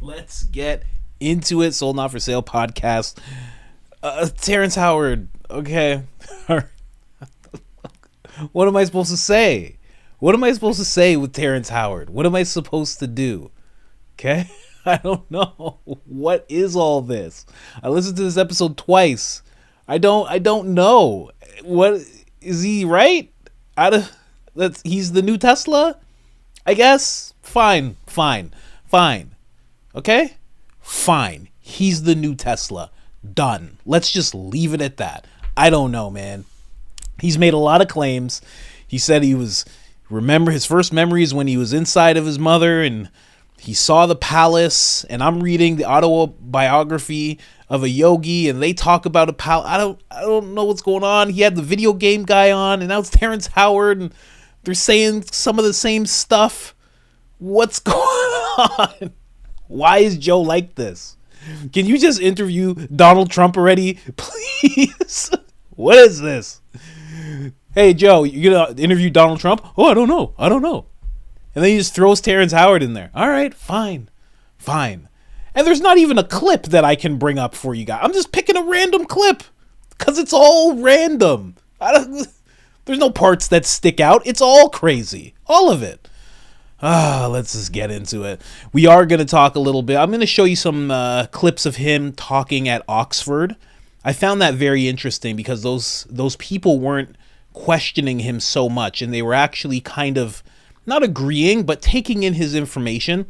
Let's get into it. Sold Not For Sale podcast. Terrence Howard. Okay. What am I supposed to say? What am I supposed to say with Terrence Howard? What am I supposed to do? Okay. I don't know. What is all this? I listened to this episode twice. I don't know. What is he right? He's the new Tesla? I guess. Fine. Okay? Fine. He's the new Tesla. Done. Let's just leave it at that. I don't know, man. He's made a lot of claims. He said remember his first memories when he was inside of his mother and he saw the palace, and I'm reading the autobiography of a yogi and they talk about a palace. I don't know what's going on. He had the video game guy on and now it's Terrence Howard and they're saying some of the same stuff. What's going on? Why is Joe like this? Can you just interview Donald Trump already? Please. What is this? Hey, Joe, you gonna interview Donald Trump? Oh, I don't know. And then he just throws Terrence Howard in there. All right, fine. And there's not even a clip that I can bring up for you guys. I'm just picking a random clip because it's all random. There's no parts that stick out. It's all crazy. All of it. Let's just get into it. We are going to talk a little bit. I'm going to show you some clips of him talking at Oxford. I found that very interesting because those people weren't questioning him so much, and they were actually kind of not agreeing, but taking in his information.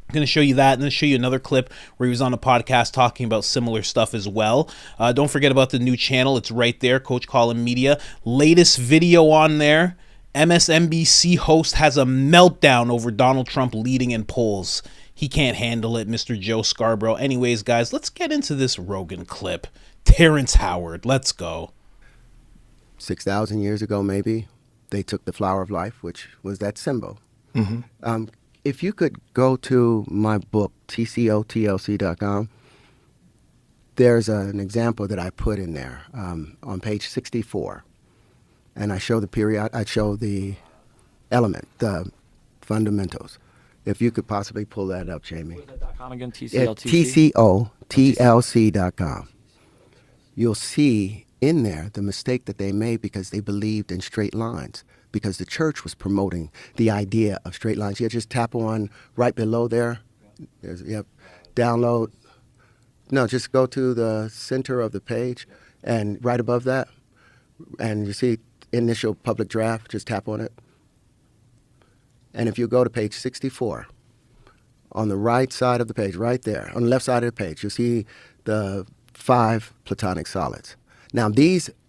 I'm going to show you that, and then show you another clip where he was on a podcast talking about similar stuff as well. Don't forget about the new channel. It's right there, Coach COLIN Media. Latest video on there. MSNBC host has a meltdown over Donald Trump leading in polls. He can't handle it, Mr. Joe Scarborough. Anyways, guys, let's get into this Rogan clip. Terrence Howard, let's go. 6,000 years ago, maybe, they took the flower of life, which was that symbol. Mm-hmm. If you could go to my book, tcotlc.com, there's an example that I put in there on page 64. And I show the period, I show the element, the fundamentals. If you could possibly pull that up, Jamie. What is that .com again? TCOTC? TCOTLC.com. You'll see in there the mistake that they made because they believed in straight lines, because the church was promoting the idea of straight lines. You just tap on right below there. Download. No, just go to the center of the page and right above that, and you see initial public draft, just tap on it. And if you go to page 64, on the right side of the page, right there, on the left side of the page, you'll see the 5 Platonic solids. Now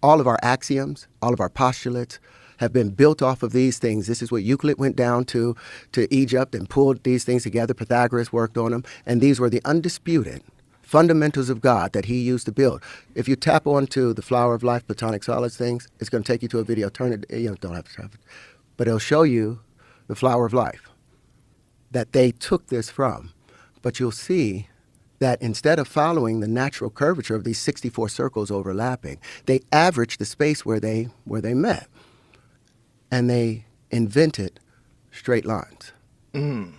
all of our axioms, all of our postulates have been built off of these things. This is what Euclid went down to Egypt and pulled these things together. Pythagoras worked on them. And these were the undisputed fundamentals of God that he used to build. If you tap onto the flower of life, Platonic solids things, it's going to take you to a video. Turn it, don't have to tap it. But it'll show you the flower of life that they took this from. But you'll see that instead of following the natural curvature of these 64 circles overlapping, they averaged the space where they met. And they invented straight lines. Why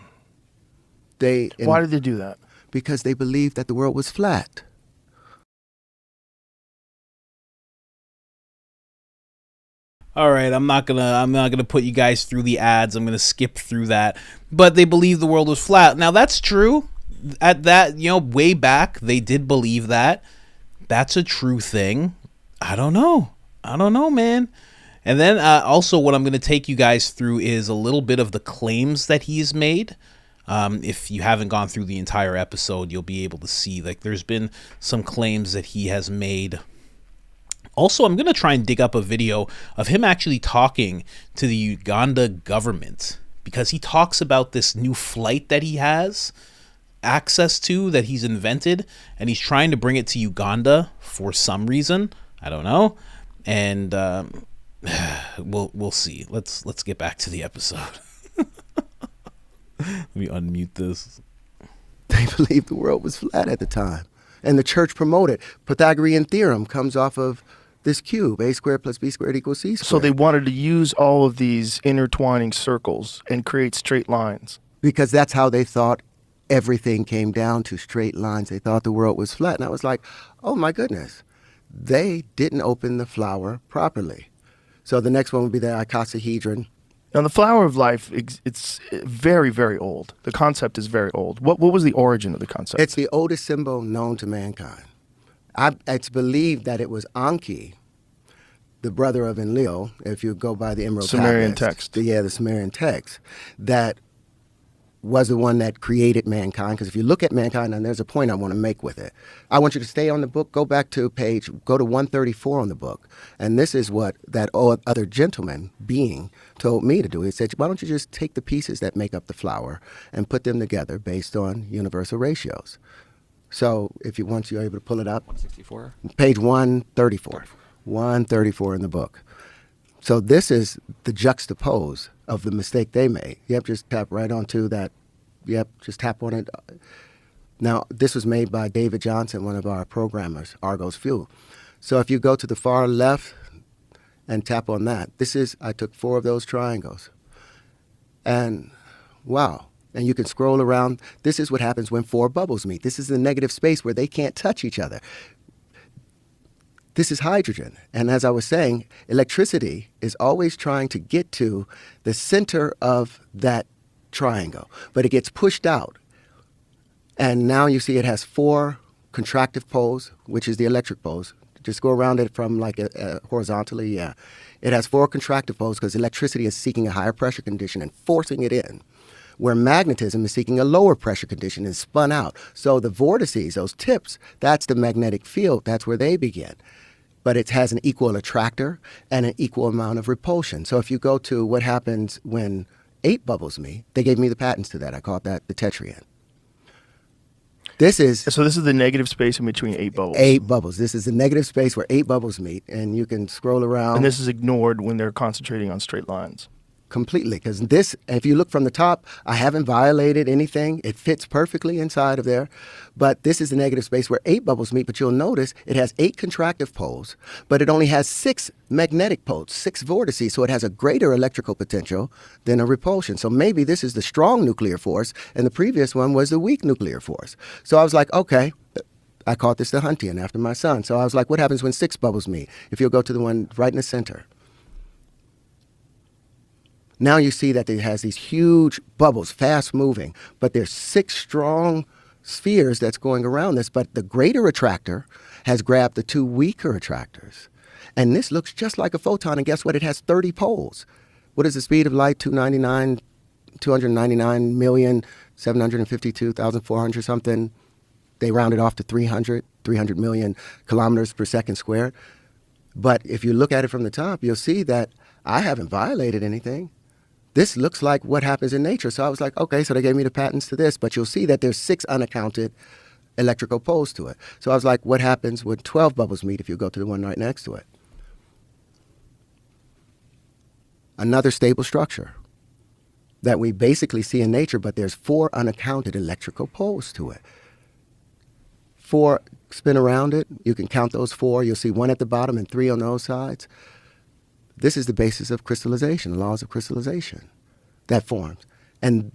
did they do that? Because they believed that the world was flat. All right, I'm not gonna put you guys through the ads. I'm gonna skip through that. But they believed the world was flat. Now that's true. At that, way back, they did believe that. That's a true thing. I don't know, man. And then also what I'm going to take you guys through is a little bit of the claims that he's made. If you haven't gone through the entire episode, you'll be able to see there's been some claims that he has made. Also, I'm going to try and dig up a video of him actually talking to the Uganda government, because he talks about this new flight that he has access to, that he's invented, and he's trying to bring it to Uganda for some reason. I don't know. And we'll see. Let's get back to the episode. Let me unmute this. They believed the world was flat at the time, and the church promoted. Pythagorean theorem comes off of this cube, a squared plus b squared equals c squared. So they wanted to use all of these intertwining circles and create straight lines. Because that's how they thought everything came down to straight lines. They thought the world was flat. And I was like, oh my goodness, they didn't open the flower properly. So the next one would be the icosahedron. Now, the flower of life, it's very, very old. The concept is very old. What was the origin of the concept? It's the oldest symbol known to mankind. It's believed that it was Anki, the brother of Enlil, if you go by the Emerald Sumerian tablets, text. the Sumerian text, that was the one that created mankind. Because if you look at mankind, and there's a point I want to make with it, I want you to stay on the book, go to 134 on the book. And this is what that other gentleman being told me to do. He said, why don't you just take the pieces that make up the flower and put them together based on universal ratios? So once you're able to pull it up. 164? Page 134. 134 in the book. So this is the juxtapose of the mistake they made. Yep, just tap right onto that. Yep, just tap on it. Now, this was made by David Johnson, one of our programmers, Argos Fuel. So if you go to the far left and tap on that, I took 4 of those triangles. And wow. And you can scroll around. This is what happens when 4 bubbles meet. This is the negative space where they can't touch each other. This is hydrogen. And as I was saying, electricity is always trying to get to the center of that triangle, but it gets pushed out. And now you see it has 4 contractive poles, which is the electric poles. Just go around it from horizontally, yeah. It has 4 contractive poles because electricity is seeking a higher pressure condition and forcing it in, where magnetism is seeking a lower pressure condition and spun out. So the vortices, those tips, that's the magnetic field. That's where they begin. But it has an equal attractor and an equal amount of repulsion. So if you go to what happens when 8 bubbles meet, they gave me the patents to that. I call that the tetrahedron. So this is the negative space in between 8 bubbles. 8 bubbles. This is the negative space where 8 bubbles meet, and you can scroll around. And this is ignored when they're concentrating on straight lines. Completely, because if you look from the top, I haven't violated anything. It fits perfectly inside of there. But this is the negative space where 8 bubbles meet, but you'll notice it has 8 contractive poles, but it only has 6 magnetic poles, 6 vortices, so it has a greater electrical potential than a repulsion. So maybe this is the strong nuclear force, and the previous one was the weak nuclear force. So I was like, okay, I called this the Huntian after my son. So I was like, what happens when 6 bubbles meet? If you'll go to the one right in the center. Now you see that it has these huge bubbles, fast moving, but there's 6 strong spheres that's going around this, but the greater attractor has grabbed the 2 weaker attractors. And this looks just like a photon, and guess what? It has 30 poles. What is the speed of light? 299,752,400 something. They round it off to 300 million kilometers per second squared. But if you look at it from the top, you'll see that I haven't violated anything. This looks like what happens in nature. So I was like, okay, so they gave me the patents to this, but you'll see that there's 6 unaccounted electrical poles to it. So I was like, what happens when 12 bubbles meet if you go to the one right next to it? Another stable structure that we basically see in nature, but there's 4 unaccounted electrical poles to it. 4 spin around it. You can count those 4. You'll see 1 at the bottom and 3 on those sides. This is the basis of crystallization, laws of crystallization that forms. And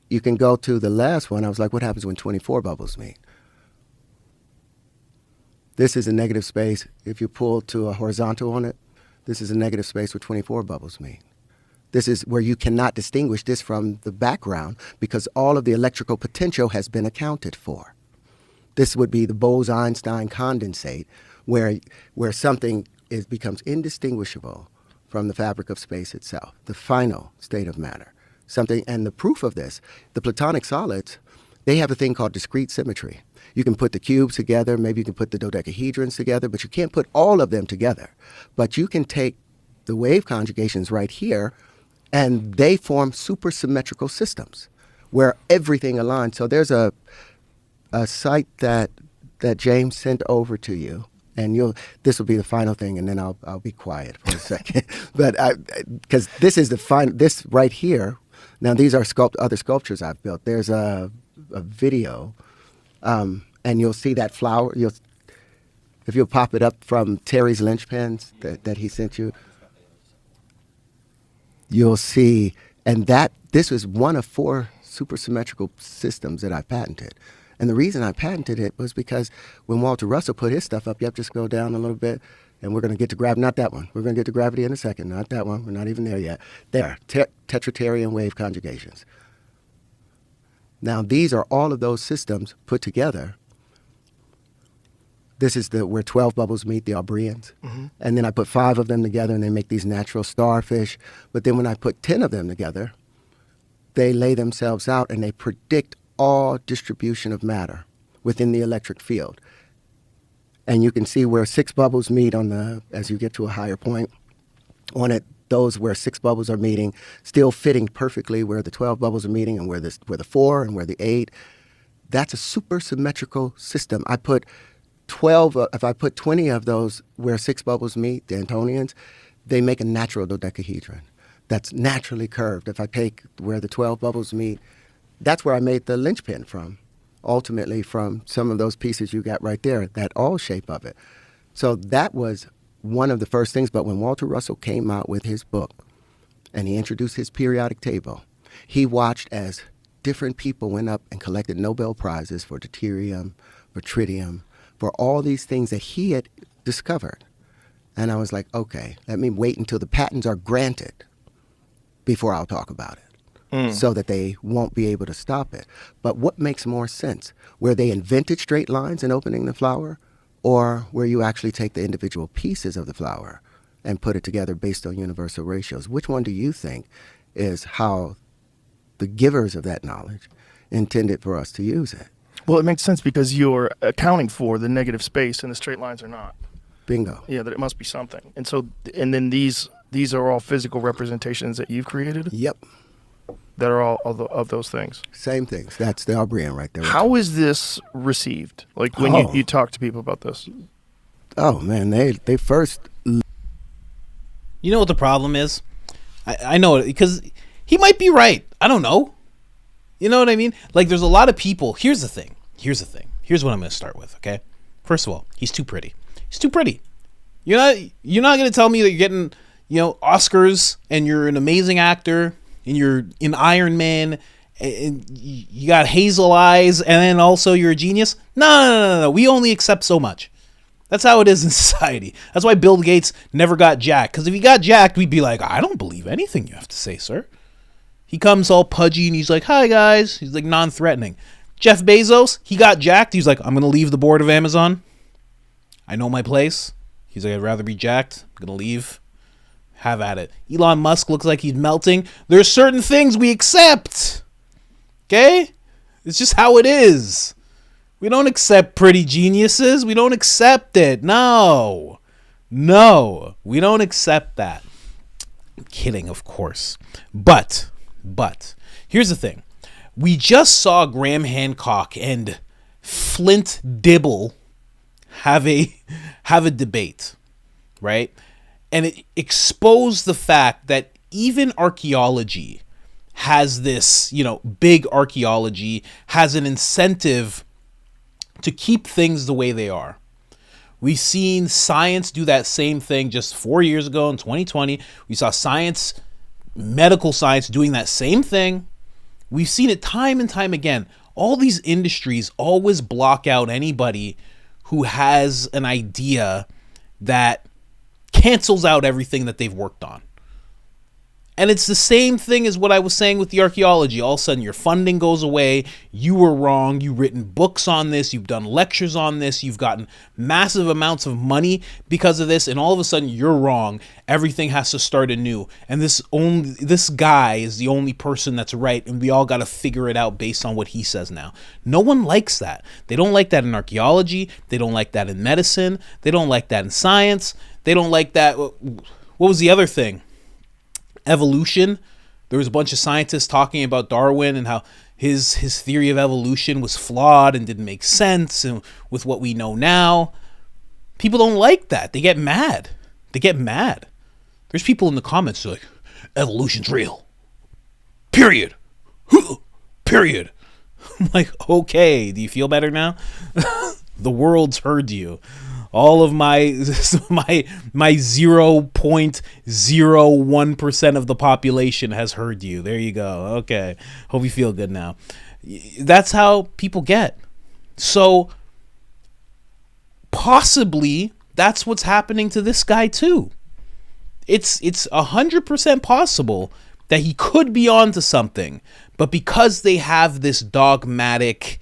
you can go to the last one. I was like, what happens when 24 bubbles meet? This is a negative space. If you pull to a horizontal on it, this is a negative space where 24 bubbles meet. This is where you cannot distinguish this from the background because all of the electrical potential has been accounted for. This would be the Bose-Einstein condensate, where something becomes indistinguishable from the fabric of space itself, the final state of matter. And the proof of this, the platonic solids, they have a thing called discrete symmetry. You can put the cubes together, maybe you can put the dodecahedrons together, but you can't put all of them together. But you can take the wave conjugations right here, and they form supersymmetrical systems where everything aligns. So there's a site that James sent over to you, and this will be the final thing, and then I'll be quiet for a second. But because this is this right here. Now these are other sculptures I've built. There's a video, and you'll see that flower. If you'll pop it up from Terry's linchpins that he sent you, you'll see, and this was one of 4 supersymmetrical systems that I patented. And the reason I patented it was because when Walter Russell put his stuff up, you have to just go down a little bit, and we're going to get to gravity. Not that one. We're going to get to gravity in a second. Not that one. We're not even there yet. There, tetratarian wave conjugations. Now, these are all of those systems put together. This is where 12 bubbles meet, the Aubrians. Mm-hmm. And then I put 5 of them together, and they make these natural starfish. But then when I put 10 of them together, they lay themselves out, and they predict all distribution of matter within the electric field. And you can see where 6 bubbles meet as you get to a higher point on it, those where 6 bubbles are meeting, still fitting perfectly where the 12 bubbles are meeting and where the 4 and where the 8. That's a super symmetrical system. I put 12, if I put 20 of those where 6 bubbles meet, the Antonians, they make a natural dodecahedron that's naturally curved. If I take where the 12 bubbles meet, that's where I made the linchpin from, ultimately from some of those pieces you got right there, that all shape of it. So that was one of the first things. But when Walter Russell came out with his book and he introduced his periodic table, he watched as different people went up and collected Nobel Prizes for deuterium, for tritium, for all these things that he had discovered. And I was like, okay, let me wait until the patents are granted before I'll talk about it. So that they won't be able to stop it. But what makes more sense? Where they invented straight lines in opening the flower, or where you actually take the individual pieces of the flower and put it together based on universal ratios? Which one do you think is how the givers of that knowledge intended for us to use it? Well, it makes sense because you're accounting for the negative space and the straight lines are not. Bingo. Yeah, that it must be something. And then these are all physical representations that you've created? Yep. That are all of those things. Same things. That's the Aubrian right there. How is this received? Like when you talk to people about this? Oh, man, they first... You know what the problem is? I know it, because he might be right. I don't know. You know what I mean? Like, there's a lot of people. Here's the thing. Here's what I'm going to start with, okay? First of all, he's too pretty. He's too pretty. You're not going to tell me that you're getting, Oscars and you're an amazing actor and you're in Iron Man and you got hazel eyes and then also you're a genius. No. We only accept so much. That's how it is in society. That's why Bill Gates never got jacked. Because if he got jacked, we'd be like, I don't believe anything you have to say, sir. He comes all pudgy and he's like, hi, guys. He's like non-threatening. Jeff Bezos, he got jacked. He's like, I'm going to leave the board of Amazon. I know my place. He's like, I'd rather be jacked. I'm going to leave. Have at it. Elon Musk looks like he's melting. There's certain things we accept. Okay? It's just how it is. We don't accept pretty geniuses. We don't accept it. No, we don't accept that. I'm kidding, of course. But, here's the thing. We just saw Graham Hancock and Flint Dibble have a debate, right? And it exposed the fact that even archaeology has this, big archaeology has an incentive to keep things the way they are. We've seen science do that same thing just 4 years ago in 2020. We saw medical science doing that same thing. We've seen it time and time again. All these industries always block out anybody who has an idea that cancels out everything that they've worked on. And it's the same thing as what I was saying with the archaeology. All of a sudden, your funding goes away. You were wrong. You've written books on this. You've done lectures on this. You've gotten massive amounts of money because of this. And all of a sudden, you're wrong. Everything has to start anew. And this guy is the only person that's right. And we all got to figure it out based on what he says now. No one likes that. They don't like that in archaeology. They don't like that in medicine. They don't like that in science. They don't like that. What was the other thing? Evolution. There was a bunch of scientists talking about Darwin and how his theory of evolution was flawed and didn't make sense and with what we know now. People don't like that. They get mad. There's people in the comments who are like, evolution's real. Period. I'm like, okay, do you feel better now? The world's heard you. all of my my 0.01% of the population has heard you. There you go. Okay. Hope you feel good now. That's how people get. So possibly that's what's happening to this guy too. It's 100% possible that he could be onto something, but because they have this dogmatic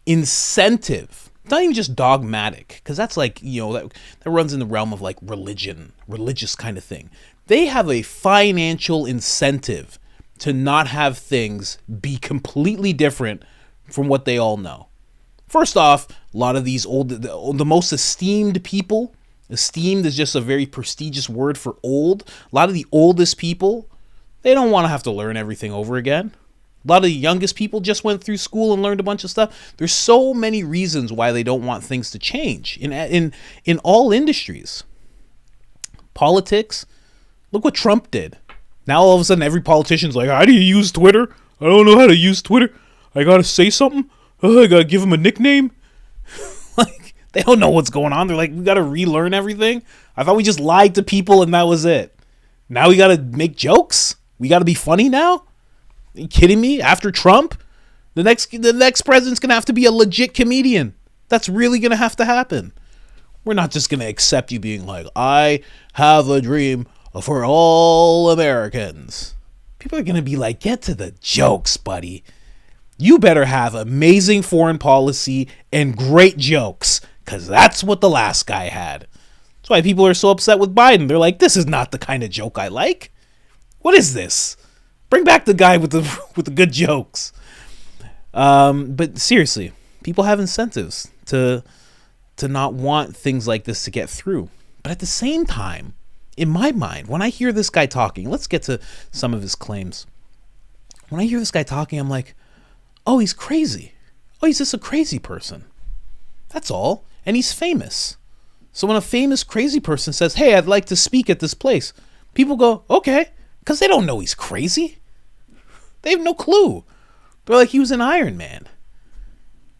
incentive, not even just dogmatic, because that's like, that runs in the realm of like religious kind of thing. They have a financial incentive to not have things be completely different from what they all know. First off, a lot of these the most esteemed people, esteemed is just a very prestigious word for old. A lot of the oldest people, they don't want to have to learn everything over again. A lot of the youngest people just went through school and learned a bunch of stuff. There's so many reasons why they don't want things to change in all industries. Politics, look what Trump did. Now all of a sudden every politician's like, how do you use Twitter? I don't know how to use Twitter. I gotta say something. I gotta give him a nickname. Like, they don't know what's going on. They're like, we gotta relearn everything. I thought we just lied to people and that was it. Now we gotta make jokes. We gotta be funny now. Are you kidding me? After Trump, the next president's gonna have to be a legit comedian. That's really gonna have to happen. We're not just gonna accept you being like, I have a dream for all Americans. People are gonna be like, get to the jokes, buddy. You better have amazing foreign policy and great jokes, because that's what the last guy had. That's why people are so upset with Biden. They're like, this is not the kind of joke I like. What is this? Bring back the guy with the good jokes. But seriously, people have incentives to not want things like this to get through. But at the same time, in my mind, when I hear this guy talking, let's get to some of his claims. When I hear this guy talking, I'm like, oh, he's crazy. Oh, he's just a crazy person. That's all. And he's famous. So when a famous crazy person says, hey, I'd like to speak at this place, people go, okay, because they don't know he's crazy. They have no clue. They're like, he was an Iron Man.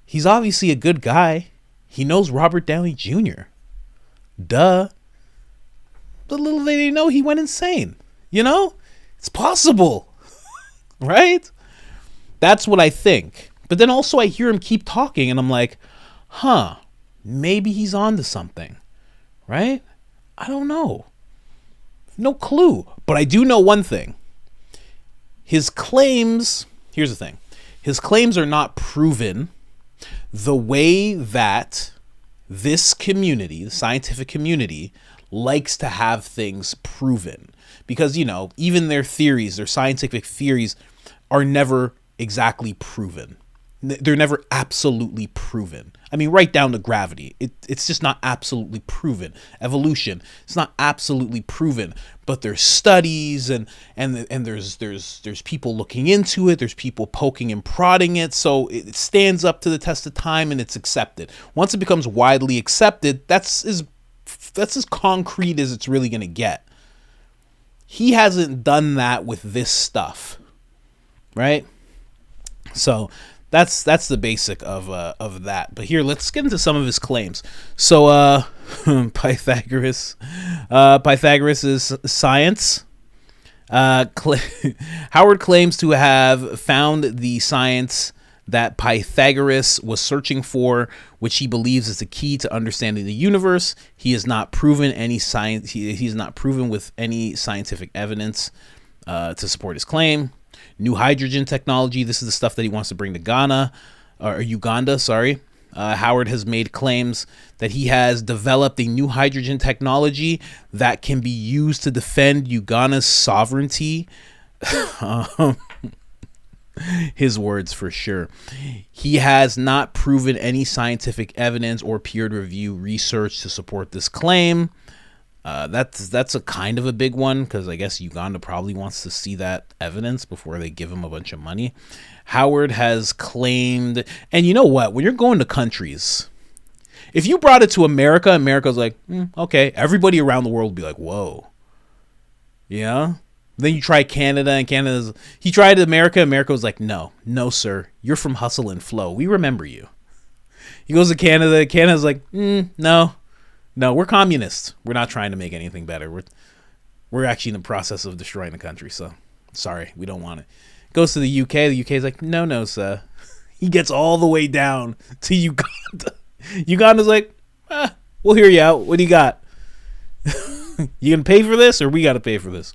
He's obviously a good guy. He knows Robert Downey Jr. Duh. But little they know he went insane. It's possible. Right? That's what I think. But then also I hear him keep talking and I'm like, maybe he's on to something. Right? I don't know. No clue. But I do know one thing. His claims, here's the thing. His claims are not proven the way that this community, the scientific community, likes to have things proven. Because, even their theories, their scientific theories are never exactly proven. They're never absolutely proven. I mean, right down to gravity. It's just not absolutely proven. Evolution, it's not absolutely proven. But there's studies and there's people looking into it. There's people poking and prodding it. So it stands up to the test of time and it's accepted. Once it becomes widely accepted, that's as concrete as it's really going to get. He hasn't done that with this stuff. Right? So that's the basic of that. But here, let's get into some of his claims. So Pythagoras is science. Howard claims to have found the science that Pythagoras was searching for, which he believes is the key to understanding the universe. He has not proven any science. He's not proven with any scientific evidence to support his claim. New hydrogen technology. This is the stuff that he wants to bring to Uganda. Howard has made claims that he has developed a new hydrogen technology that can be used to defend Uganda's sovereignty. His words for sure. He has not proven any scientific evidence or peer review research to support this claim. That's a kind of a big one because I guess Uganda probably wants to see that evidence before they give him a bunch of money. Howard has claimed, and you know what? When you're going to countries, if you brought it to America, America's like, okay. Everybody around the world would be like, whoa. Yeah? Then you try Canada, and he tried America. America was like, no, sir. You're from Hustle and Flow. We remember you. He goes to Canada. Canada's like, no. No, we're communists. We're not trying to make anything better. We're actually in the process of destroying the country. So sorry, we don't want it. Goes to the UK. The UK is like, no, sir. He gets all the way down to Uganda. Uganda's like, we'll hear you out. What do you got? You gonna pay for this, or we got to pay for this?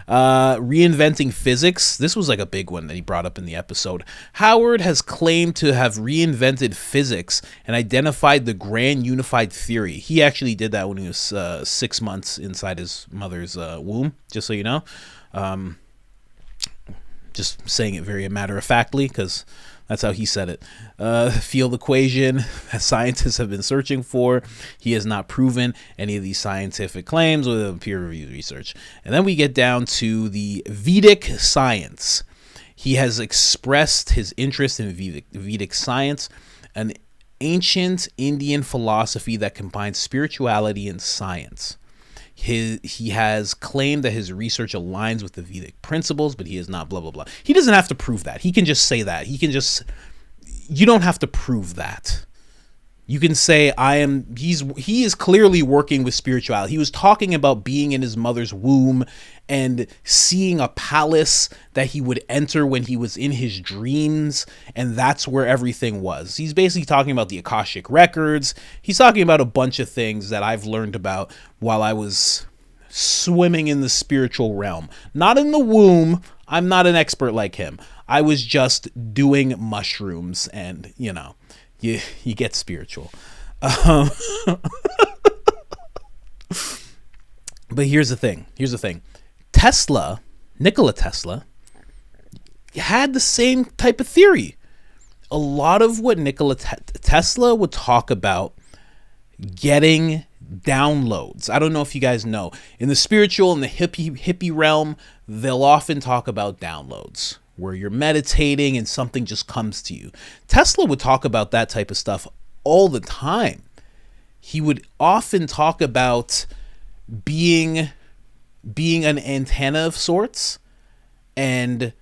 Reinventing physics. This was like a big one that he brought up in the episode. Howard has claimed to have reinvented physics and identified the grand unified theory. He actually did that when he was 6 months inside his mother's womb, just so you know. Just saying it very matter-of-factly, because that's how he said it. Field equation that scientists have been searching for. He has not proven any of these scientific claims with peer-reviewed research. And then we get down to the Vedic science. He has expressed his interest in Vedic science, an ancient Indian philosophy that combines spirituality and science. He has claimed that his research aligns with the Vedic principles, but he is not blah, blah, blah. He doesn't have to prove that. He can just say that. You don't have to prove that. You can say, he is clearly working with spirituality. He was talking about being in his mother's womb and seeing a palace that he would enter when he was in his dreams, and that's where everything was. He's basically talking about the Akashic records. He's talking about a bunch of things that I've learned about while I was swimming in the spiritual realm. Not in the womb. I'm not an expert like him. I was just doing mushrooms, and, you get spiritual. But here's the thing. Nikola Tesla, had the same type of theory. A lot of what Nikola Tesla would talk about getting downloads. I don't know if you guys know. In the spiritual and the hippie realm, they'll often talk about downloads, where you're meditating and something just comes to you. Tesla would talk about that type of stuff all the time. He would often talk about being an antenna of sorts, and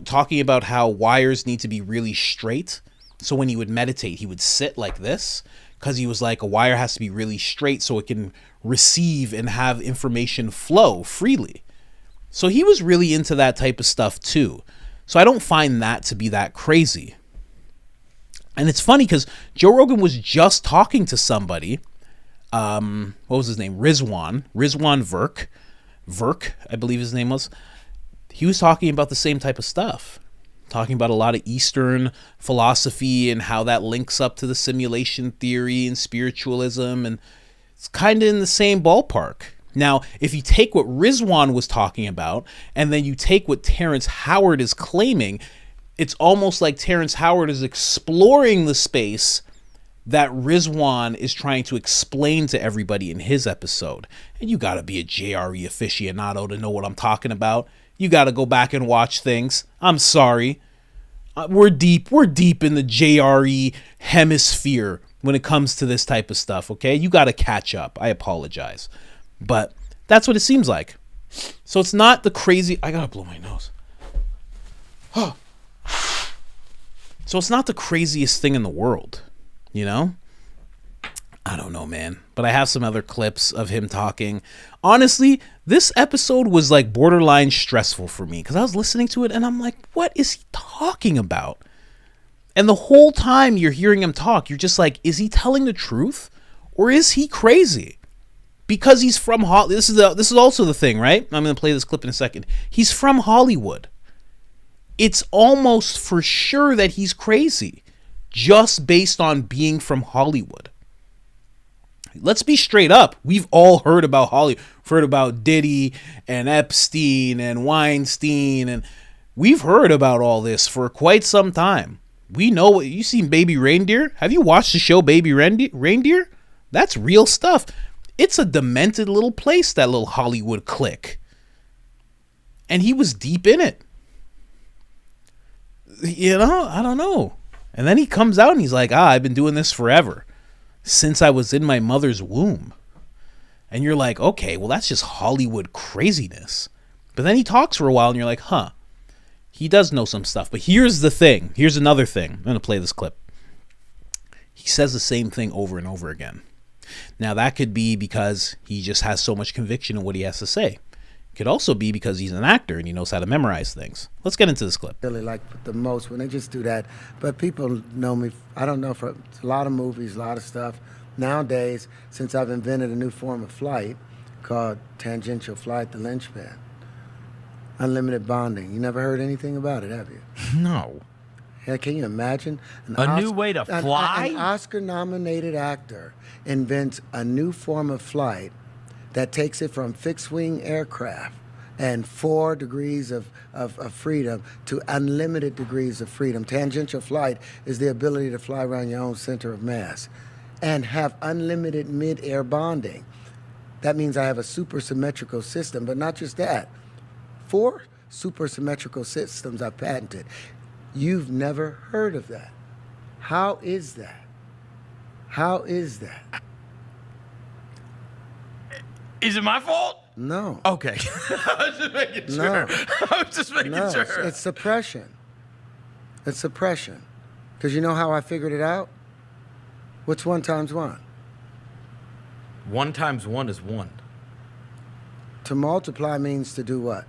talking about how wires need to be really straight. So when he would meditate, he would sit like this, because he was like, a wire has to be really straight so it can receive and have information flow freely. So he was really into that type of stuff too. So I don't find that to be that crazy. And it's funny because Joe Rogan was just talking to somebody. What was his name? Rizwan Virk, I believe his name was. He was talking about the same type of stuff. Talking about a lot of Eastern philosophy and how that links up to the simulation theory and spiritualism. And it's kind of in the same ballpark. Now, if you take what Rizwan was talking about and then you take what Terrence Howard is claiming, it's almost like Terrence Howard is exploring the space that Rizwan is trying to explain to everybody in his episode. And you got to be a JRE aficionado to know what I'm talking about. You got to go back and watch things. I'm sorry. We're deep in the JRE hemisphere when it comes to this type of stuff, okay? You got to catch up. I apologize. But that's what it seems like. So it's not the crazy... I gotta blow my nose. So it's not the craziest thing in the world, I don't know, man. But I have some other clips of him talking. Honestly, this episode was like borderline stressful for me, because I was listening to it and I'm like, what is he talking about? And the whole time you're hearing him talk, you're just like, is he telling the truth? Or is he crazy? Because he's from Hollywood. This is also the thing, right? I'm going to play this clip in a second. He's from Hollywood. It's almost for sure that he's crazy, just based on being from Hollywood. Let's be straight up. We've all heard about Hollywood. We've heard about Diddy and Epstein and Weinstein, and we've heard about all this for quite some time. We know. You seen Baby Reindeer? Have you watched the show Baby Reindeer? That's real stuff. It's a demented little place, that little Hollywood clique. And he was deep in it. I don't know. And then he comes out and he's like, I've been doing this forever, since I was in my mother's womb. And you're like, okay, well, that's just Hollywood craziness. But then he talks for a while and you're like, he does know some stuff. But here's the thing. Here's another thing. I'm going to play this clip. He says the same thing over and over again. Now, that could be because he just has so much conviction in what he has to say. It could also be because he's an actor and he knows how to memorize things. Let's get into this clip. Really like the most when they just do that. But people know me, I don't know, for a lot of movies, a lot of stuff. Nowadays, since I've invented a new form of flight called tangential flight, the linchpin, unlimited bonding. You never heard anything about it, have you? No. Yeah, can you imagine? A new way to fly? An Oscar-nominated actor invents a new form of flight that takes it from fixed-wing aircraft and 4 degrees of freedom to unlimited degrees of freedom. Tangential flight is the ability to fly around your own center of mass and have unlimited mid-air bonding. That means I have a supersymmetrical system, but not just that. 4 supersymmetrical systems I've patented. You've never heard of that. How is that? How is that? Is it my fault? No. Okay. I was just making sure. No. I was just making sure. It's suppression. It's suppression. Because you know how I figured it out? What's 1 times 1? 1 times 1 is 1. To multiply means to do what?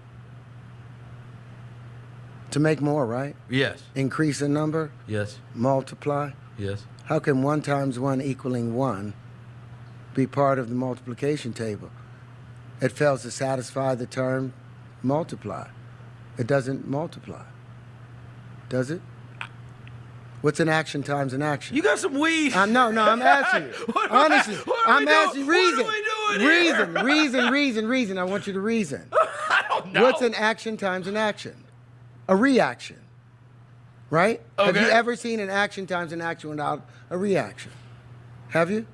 To make more, right? Yes. Increase in number, Yes. multiply. Yes. How can 1 times 1 equaling 1 be part of the multiplication table? It fails to satisfy the term multiply. It doesn't multiply. Does it? What's an action times an action? You got some weed. No, I'm asking you. Honestly, I'm asking you. Reason. What are we doing here? Reason. I want you to reason. I don't know. What's an action times an action? A reaction, right? Have you Okay. ever seen an action times an action without a reaction? Have you?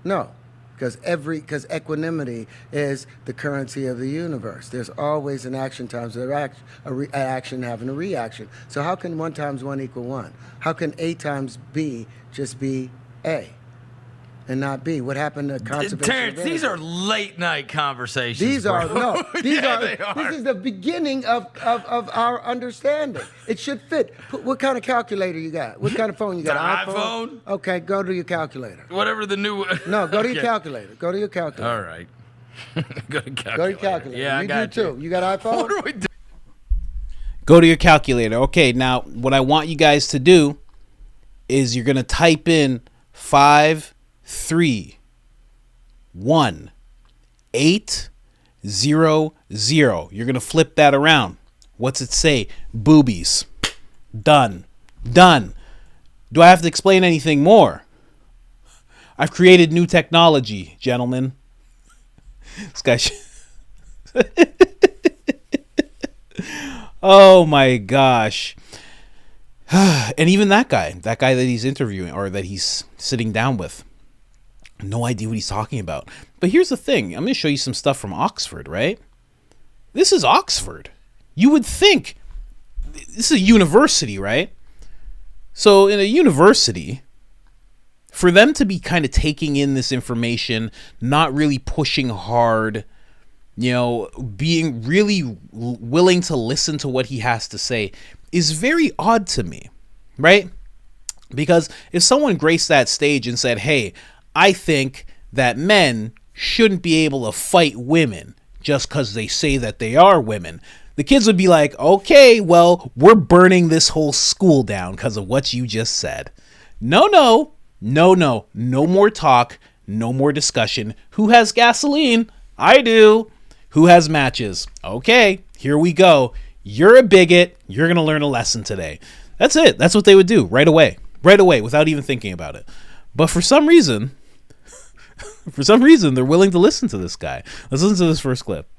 No, because equanimity is the currency of the universe. There's always an action times an action having a reaction. So how can 1 times 1 equal 1? How can A times B just be A and not B? What happened to conservation? Terrence, of these energy? are late night conversations. These are bro. no. These Yeah, are. they are. This is the beginning of our understanding. It should fit. What kind of calculator you got? What kind of phone you got? The iPhone? Okay, go to your calculator. Whatever the new. No, go to your Okay. calculator. Go to your calculator. All right. Go to calculator. Go to your calculator. Yeah, I you got do too. You got iPhone? What are we doing? Go to your calculator. Okay, now what I want you guys to do is you're going to type in 5, 3, 1, 8, 0, 0. You're going to flip that around. What's it say? Boobies. Done. Done. Do I have to explain anything more? I've created new technology, gentlemen. This guy. Oh my gosh. And even that guy that he's interviewing or that he's sitting down with, no idea what he's talking about. But here's the thing. I'm going to show you some stuff from Oxford, right? This is Oxford. You would think this is a university, right? So in a university, for them to be kind of taking in this information, not really pushing hard, you know, being really willing to listen to what he has to say is very odd to me, right? Because if someone graced that stage and said, hey, I think that men shouldn't be able to fight women just because they say that they are women, the kids would be like, okay, well, we're burning this whole school down because of what you just said. No more talk, no more discussion. Who has gasoline? I do. Who has matches? Okay, here we go. You're a bigot. You're going to learn a lesson today. That's it. That's what they would do right away, without even thinking about it. But for some reason, they're willing to listen to this guy. Let's listen to this first clip.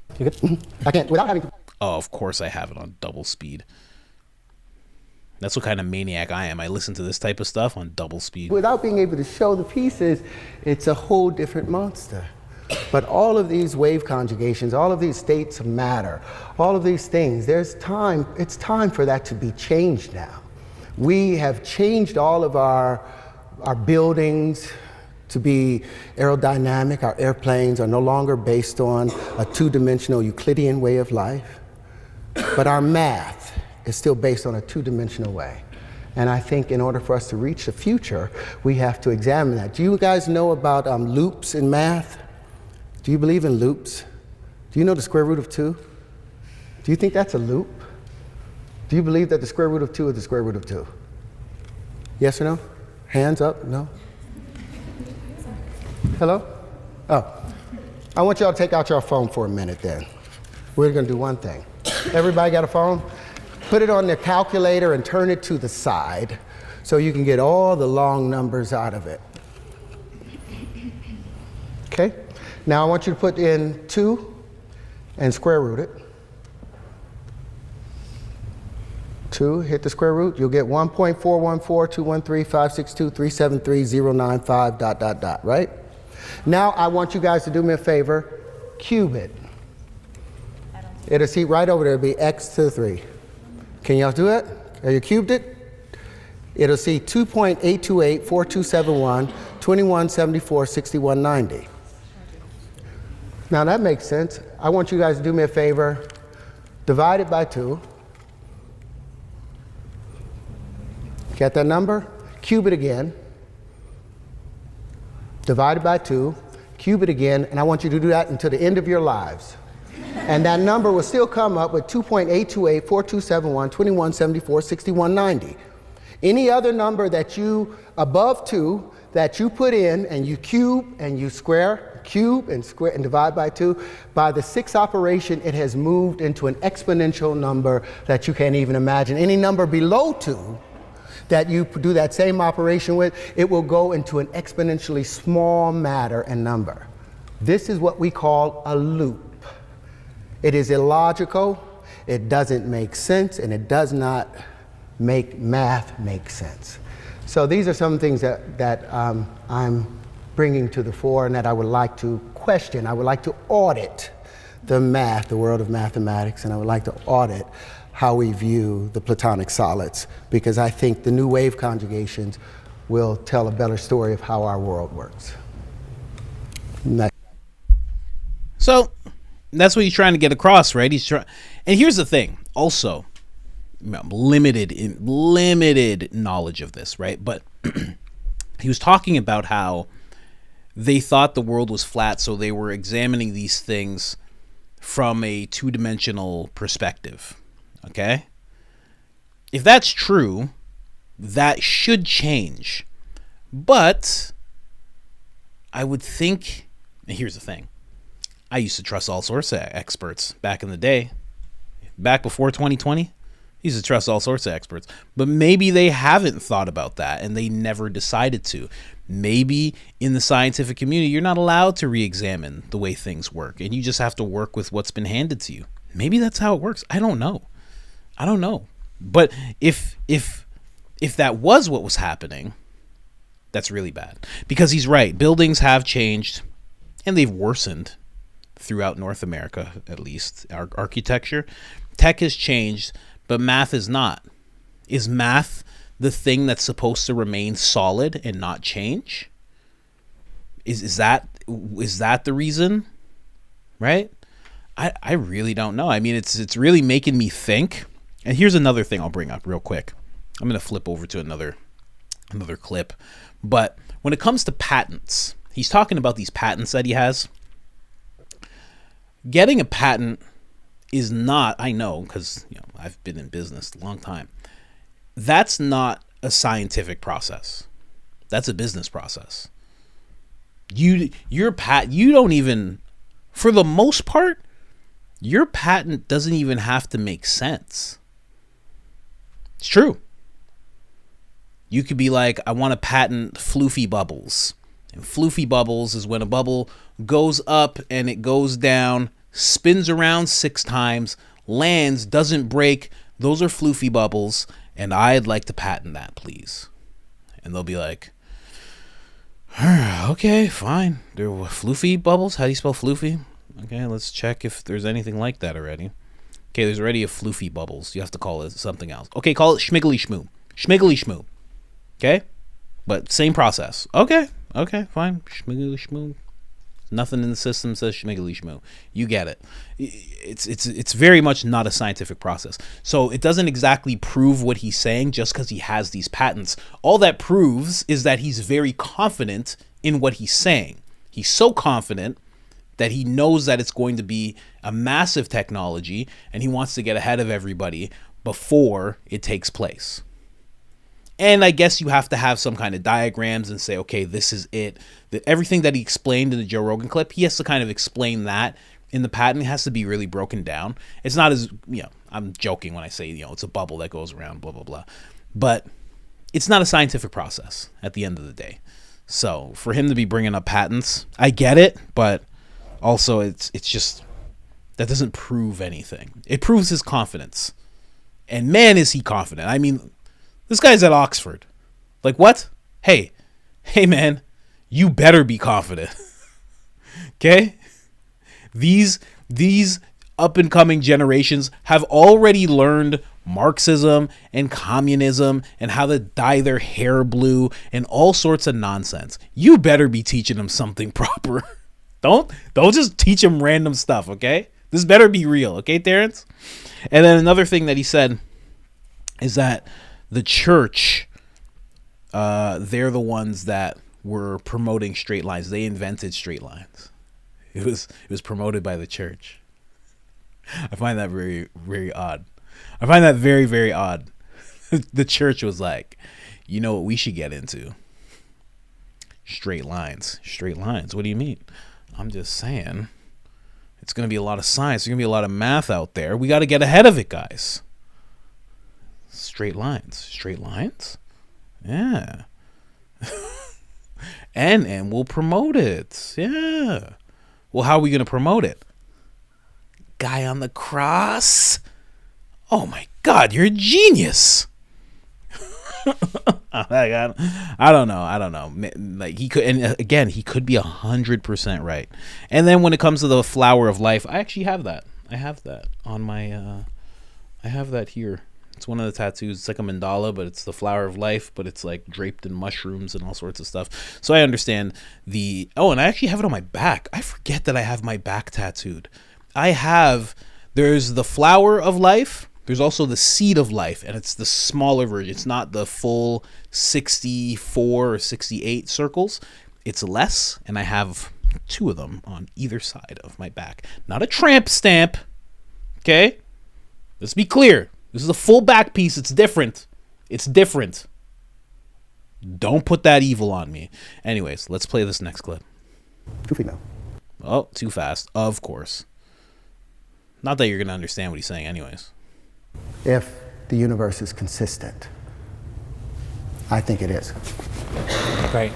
I can't without having to. Oh, of course I have it on double speed. That's what kind of maniac I am. I listen to this type of stuff on double speed. Without being able to show the pieces, it's a whole different monster. But all of these wave conjugations, all of these states of matter, all of these things, it's time for that to be changed now. We have changed all of our buildings to be aerodynamic. Our airplanes are no longer based on a two-dimensional Euclidean way of life, but our math is still based on a two-dimensional way. And I think in order for us to reach the future, we have to examine that. Do you guys know about loops in math? Do you believe in loops? Do you know the square root of 2? Do you think that's a loop? Do you believe that the square root of 2 is the square root of 2? Yes or no? Hands up, no? Hello? Oh, I want y'all to take out your phone for a minute then. We're gonna do one thing. Everybody got a phone? Put it on the calculator and turn it to the side so you can get all the long numbers out of it. Okay? Now I want you to put in 2 and square root it. 2, hit the square root, you'll get 1.4142135623730095 ... right? Now I want you guys to do me a favor, cube it. It'll see right over there, it'll be x to the 3. Can y'all do it? Have you cubed it? It'll see 2.828, 4271, 2174, 6190. Now that makes sense. I want you guys to do me a favor, divide it by 2. Get that number? Cube it again. Divide it by 2, cube it again, and I want you to do that until the end of your lives. And that number will still come up with 2.828, 4271, 2174, 6190. Any other number that you, above 2, that you put in and you cube and you square, cube and square and divide by 2, by the 6th operation, it has moved into an exponential number that you can't even imagine. Any number below 2 that you do that same operation with, it will go into an exponentially small matter and number. This is what we call a loop. It is illogical, it doesn't make sense, and it does not make math make sense. So these are some things that I'm bringing to the fore and that I would like to question. I would like to audit the math, the world of mathematics, and I would like to audit how we view the Platonic solids, because I think the new wave conjugations will tell a better story of how our world works. So that's what he's trying to get across, right? And here's the thing, also, limited knowledge of this, right? But he was talking about how they thought the world was flat, so they were examining these things from a two-dimensional perspective. Okay? If that's true, that should change. But I would think, and here's the thing, I used to trust all sorts of experts back in the day. Back before 2020, I used to trust all sorts of experts. But maybe they haven't thought about that and they never decided to. Maybe in the scientific community, you're not allowed to re-examine the way things work and you just have to work with what's been handed to you. Maybe that's how it works. I don't know. But if that was what was happening, that's really bad. Because he's right. Buildings have changed and they've worsened throughout North America, at least. Our architecture. Tech has changed, but math is not. Is math the thing that's supposed to remain solid and not change? Is that the reason? Right? I really don't know. I mean, it's really making me think. And here's another thing I'll bring up real quick. I'm going to flip over to another clip. But when it comes to patents, he's talking about these patents that he has. Getting a patent is not, I know, because I've been in business a long time. That's not a scientific process. That's a business process. You don't even, for the most part, your patent doesn't even have to make sense. It's true. You could be like, I want to patent floofy bubbles. And floofy bubbles is when a bubble goes up and it goes down, spins around 6 times, lands, doesn't break. Those are floofy bubbles, and I'd like to patent that, please. And they'll be like, okay, fine. They're floofy bubbles? How do you spell floofy? Okay, let's check if there's anything like that already. Okay, there's already a floofy bubbles. You have to call it something else. Okay, call it schmiggly schmoo. Schmiggly schmoo. Okay? But same process. Okay, fine. Schmiggly schmoo. Nothing in the system says shmiggly shmoo. You get it. It's very much not a scientific process. So it doesn't exactly prove what he's saying just because he has these patents. All that proves is that he's very confident in what he's saying. He's so confident that he knows that it's going to be a massive technology, and he wants to get ahead of everybody before it takes place. And I guess you have to have some kind of diagrams and say, okay, this is it. Everything that he explained in the Joe Rogan clip, he has to kind of explain that in the patent. It has to be really broken down. It's not as, I'm joking when I say, it's a bubble that goes around, blah, blah, blah. But it's not a scientific process at the end of the day. So for him to be bringing up patents, I get it, but also it's just, that doesn't prove anything. It proves his confidence. And man, is he confident. I mean, this guy's at Oxford. Like, what? Hey man, you better be confident. Okay? These up and coming generations have already learned Marxism and communism and how to dye their hair blue and all sorts of nonsense. You better be teaching them something proper. Don't just teach them random stuff, okay? This better be real, okay, Terrence? And then another thing that he said is that the church, they're the ones that were promoting straight lines. They invented straight lines. It was promoted by the church. I find that very, very odd. I find that very, very odd. The church was like, you know what we should get into? Straight lines. Straight lines. What do you mean? I'm just saying, it's going to be a lot of science. There's going to be a lot of math out there. We got to get ahead of it, guys. Straight lines. Straight lines? Yeah. and we'll promote it. Yeah. Well, how are we going to promote it? Guy on the cross? Oh my God, you're a genius. I don't know. Like, he could, and again, he could be 100% right. And then when it comes to the flower of life, I actually have that. I have that on my, I have that here. It's one of the tattoos. It's like a mandala, but it's the flower of life, but it's like draped in mushrooms and all sorts of stuff. So I understand and I actually have it on my back. I forget that I have my back tattooed. There's the flower of life. There's also the seed of life, and it's the smaller version. It's not the full 64 or 68 circles. It's less, and I have 2 of them on either side of my back. Not a tramp stamp, okay? Let's be clear. This is a full back piece. It's different. It's different. Don't put that evil on me. Anyways, let's play this next clip. Goofy now. Oh, too fast. Of course. Not that you're going to understand what he's saying anyways. If the universe is consistent, I think it is. Great.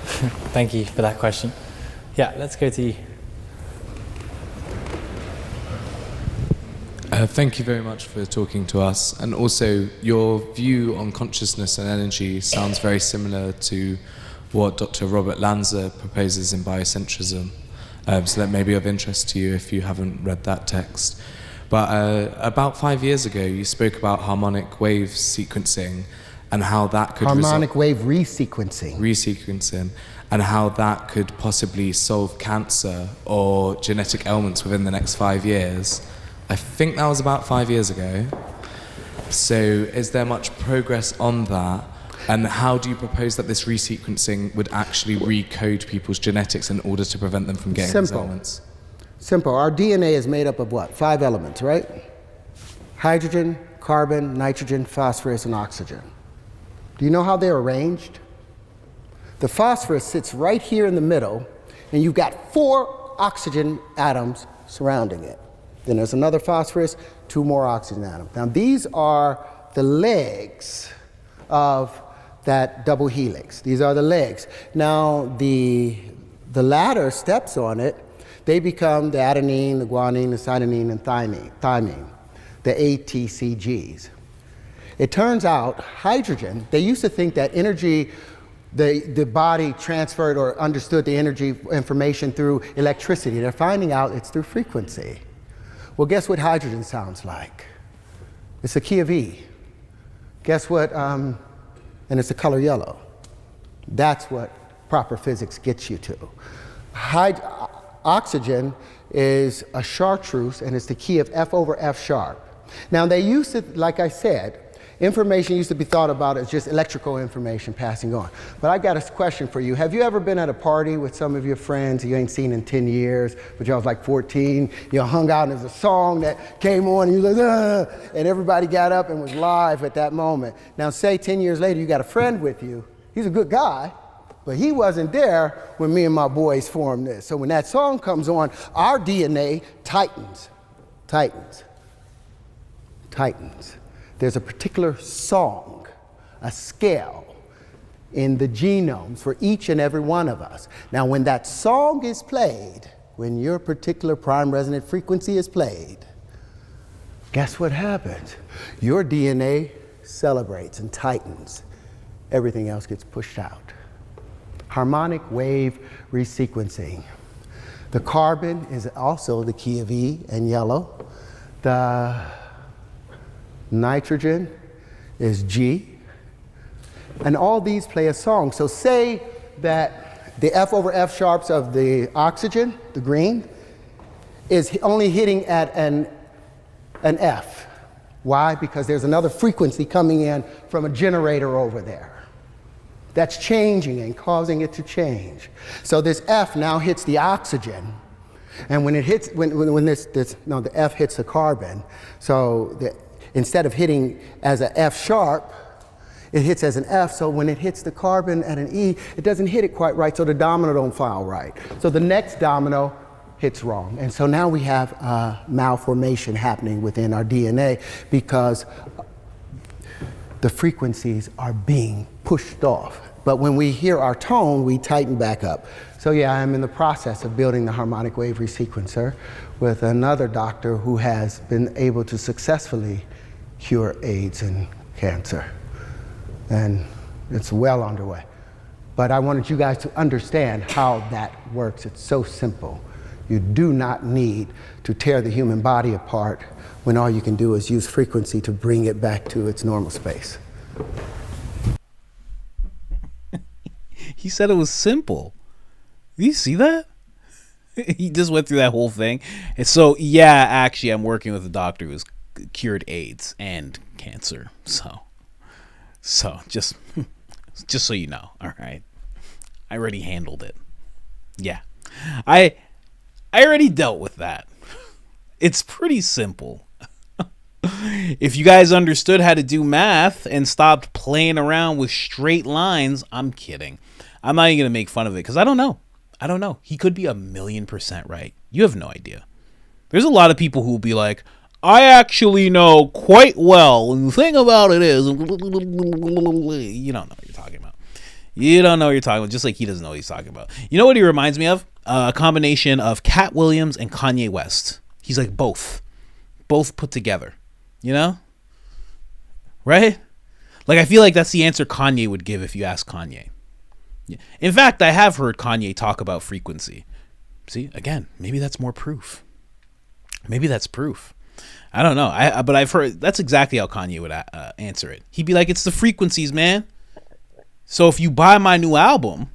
Thank you for that question. Yeah, let's go to you. Thank you very much for talking to us. And also, your view on consciousness and energy sounds very similar to what Dr. Robert Lanza proposes in biocentrism. So that may be of interest to you if you haven't read that text. But about 5 years ago, you spoke about harmonic wave sequencing and how that could harmonic wave resequencing. Resequencing, and how that could possibly solve cancer or genetic ailments within the next 5 years. I think that was about 5 years ago. So is there much progress on that? And how do you propose that this resequencing would actually recode people's genetics in order to prevent them from getting these ailments? Simple. Our DNA is made up of what? 5 elements, right? Hydrogen, carbon, nitrogen, phosphorus, and oxygen. Do you know how they're arranged? The phosphorus sits right here in the middle, and you've got 4 oxygen atoms surrounding it. Then there's another phosphorus, 2 more oxygen atoms. Now these are the legs of that double helix. These are the legs. Now the latter steps on it, they become the adenine, the guanine, the cytosine, and thymine, the ATCGs. It turns out hydrogen, they used to think that energy, the body transferred or understood the energy information through electricity. They're finding out it's through frequency. Well, guess what hydrogen sounds like? It's a key of E. Guess what, and it's the color yellow. That's what proper physics gets you to. oxygen is a chartreuse, and it's the key of F over F sharp. Now they used to, like I said, information used to be thought about as just electrical information passing on. But I've got a question for you. Have you ever been at a party with some of your friends you ain't seen in 10 years, but y'all was like 14, you hung out and there's a song that came on and you was like, "Ugh," and everybody got up and was live at that moment. Now say 10 years later you got a friend with you, he's a good guy, but he wasn't there when me and my boys formed this. So when that song comes on, our DNA tightens. There's a particular song, a scale in the genomes for each and every one of us. Now when that song is played, when your particular prime resonant frequency is played, guess what happens? Your DNA celebrates and tightens. Everything else gets pushed out. Harmonic wave resequencing. The carbon is also the key of E and yellow. The nitrogen is G. And all these play a song. So say that the F over F sharps of the oxygen, the green, is only hitting at an F. Why? Because there's another frequency coming in from a generator over there. That's changing and causing it to change. So this F now hits the oxygen. And when it hits, the F hits the carbon, so instead of hitting as an F sharp, it hits as an F, so when it hits the carbon at an E, it doesn't hit it quite right, so the domino don't file right. So the next domino hits wrong. And so now we have malformation happening within our DNA because the frequencies are being pushed off. But when we hear our tone, we tighten back up. So yeah, I'm in the process of building the harmonic wave resequencer with another doctor who has been able to successfully cure AIDS and cancer. And it's well underway. But I wanted you guys to understand how that works. It's so simple. You do not need to tear the human body apart when all you can do is use frequency to bring it back to its normal space. He said it was simple. Do you see that? He just went through that whole thing. And so, yeah, actually, I'm working with a doctor who's cured AIDS and cancer. So just so you know, all right. I already handled it. Yeah. I already dealt with that. It's pretty simple. If you guys understood how to do math and stopped playing around with straight lines, I'm kidding. I'm not even going to make fun of it because I don't know. He could be 1,000,000% right. You have no idea. There's a lot of people who will be like, I actually know quite well, and the thing about it is, you don't know what you're talking about. You don't know what you're talking about, just like he doesn't know what he's talking about. You know what he reminds me of? A combination of Cat Williams and Kanye West. He's like both put together, you know? Right? Like, I feel like that's the answer Kanye would give if you ask Kanye. In fact, I have heard Kanye talk about frequency. See, again, maybe that's more proof. Maybe that's proof. I don't know. But I've heard that's exactly how Kanye would answer it. He'd be like, it's the frequencies, man. So if you buy my new album,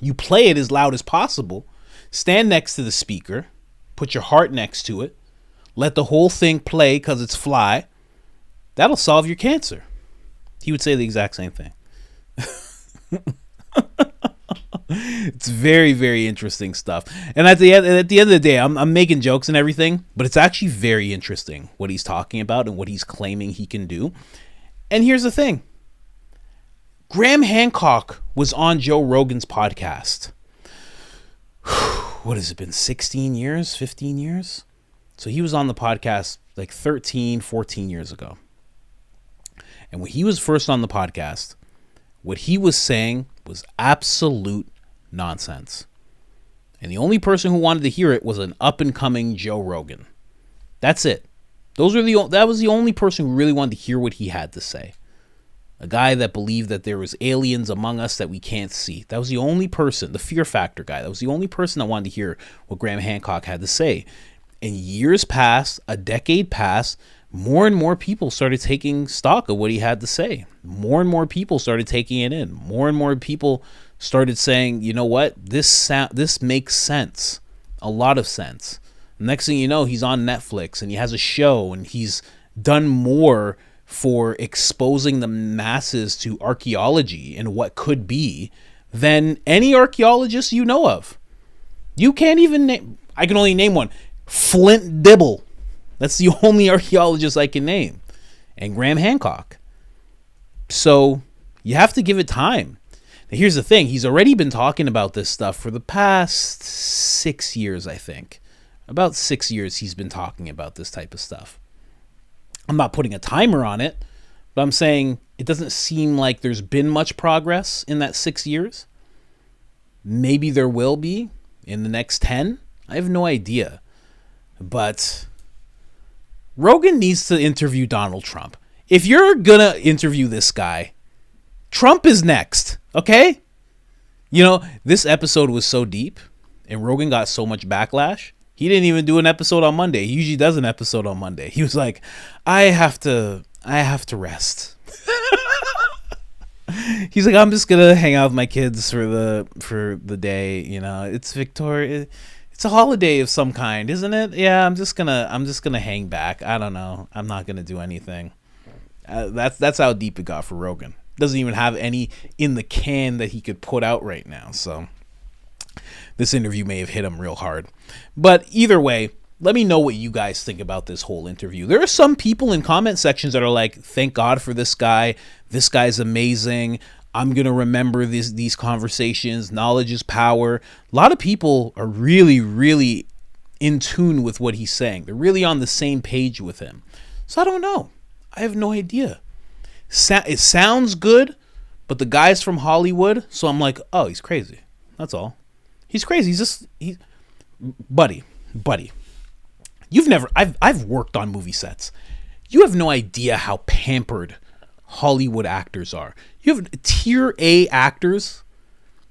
you play it as loud as possible, stand next to the speaker, put your heart next to it, let the whole thing play because it's fly, that'll solve your cancer. He would say the exact same thing. It's very, very interesting stuff. And at the end of the day, I'm making jokes and everything, but it's actually very interesting what he's talking about and what he's claiming he can do. And here's the thing. Graham Hancock was on Joe Rogan's podcast. What has it been? 16 years? 15 years? So he was on the podcast like 13, 14 years ago. And when he was first on the podcast, what he was saying was absolute nonsense. And the only person who wanted to hear it was an up-and-coming Joe Rogan. That's it. That was the only person who really wanted to hear what he had to say. A guy that believed that there was aliens among us that we can't see. That was the only person, the fear factor guy. That was the only person that wanted to hear what Graham Hancock had to say. And years passed, a decade passed, more and more people started taking stock of what he had to say. More and more people started taking it in. More and more people started saying, you know what, this makes sense. a lot of sense. Next thing you know, he's on Netflix and he has a show and he's done more for exposing the masses to archaeology and what could be than any archaeologist you know of. You can't even name, I can only name one, Flint Dibble. That's the only archaeologist I can name. And Graham Hancock. So you have to give it time. Now, here's the thing. He's already been talking about this stuff for the past 6 years, I think. About 6 years he's been talking about this type of stuff. I'm not putting a timer on it, but I'm saying it doesn't seem like there's been much progress in that 6 years. Maybe there will be in the next 10. I have no idea. But Rogan needs to interview Donald Trump. If you're gonna interview this guy, Trump is next, okay? You know, this episode was so deep and Rogan got so much backlash. He didn't even do an episode on Monday. He usually does an episode on Monday. He was like, I have to rest. He's like, I'm just gonna hang out with my kids for the day. You know, it's Victoria. It's a holiday of some kind, isn't it? Yeah, I'm just gonna hang back. I don't know. I'm not gonna do anything. That's how deep it got for Rogan. Doesn't even have any in the can that he could put out right now. So this interview may have hit him real hard. But either way, let me know what you guys think about this whole interview. There are some people in comment sections that are like, thank God for this guy. This guy's amazing. I'm going to remember these conversations. Knowledge is power. A lot of people are really, really in tune with what he's saying. They're really on the same page with him. So I don't know. I have no idea. It sounds good, but the guy's from Hollywood. So I'm like, oh, he's crazy. That's all. He's crazy. He's buddy. I've worked on movie sets. You have no idea how pampered Hollywood actors are. You have tier A actors.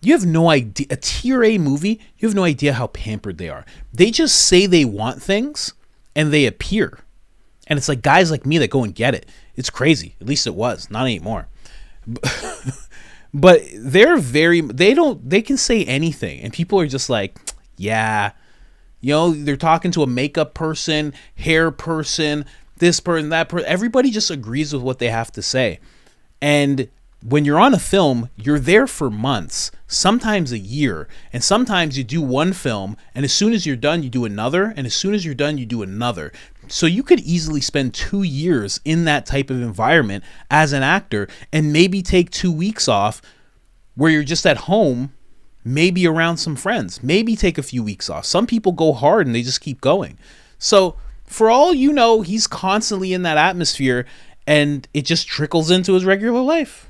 You have no idea. A tier A movie, you have no idea how pampered they are. They just say they want things and they appear. And it's like guys like me that go and get it. It's crazy. At least it was. Not anymore. But they can say anything. And people are just like, yeah. You know, they're talking to a makeup person, hair person, this person, that person. Everybody just agrees with what they have to say. And when you're on a film, you're there for months, sometimes a year. And sometimes you do one film, and as soon as you're done, you do another. And as soon as you're done, you do another. So you could easily spend 2 years in that type of environment as an actor and maybe take 2 weeks off where you're just at home, maybe around some friends, maybe take a few weeks off. Some people go hard and they just keep going. So for all you know, he's constantly in that atmosphere and it just trickles into his regular life.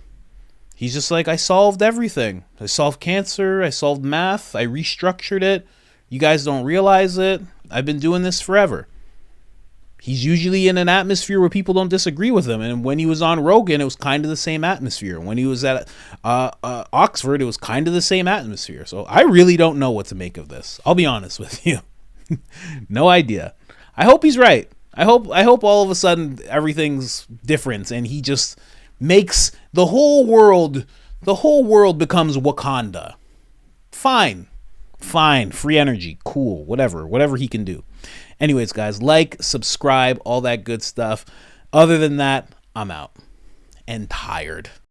He's just like, I solved everything. I solved cancer. I solved math. I restructured it. You guys don't realize it. I've been doing this forever. He's usually in an atmosphere where people don't disagree with him. And when he was on Rogan, it was kind of the same atmosphere. When he was at Oxford, it was kind of the same atmosphere. So I really don't know what to make of this. I'll be honest with you. No idea. I hope he's right. I hope all of a sudden everything's different and he just makes the whole world becomes Wakanda. Fine. Free energy. Cool. Whatever he can do. Anyways, guys, like, subscribe, all that good stuff. Other than that, I'm out and tired.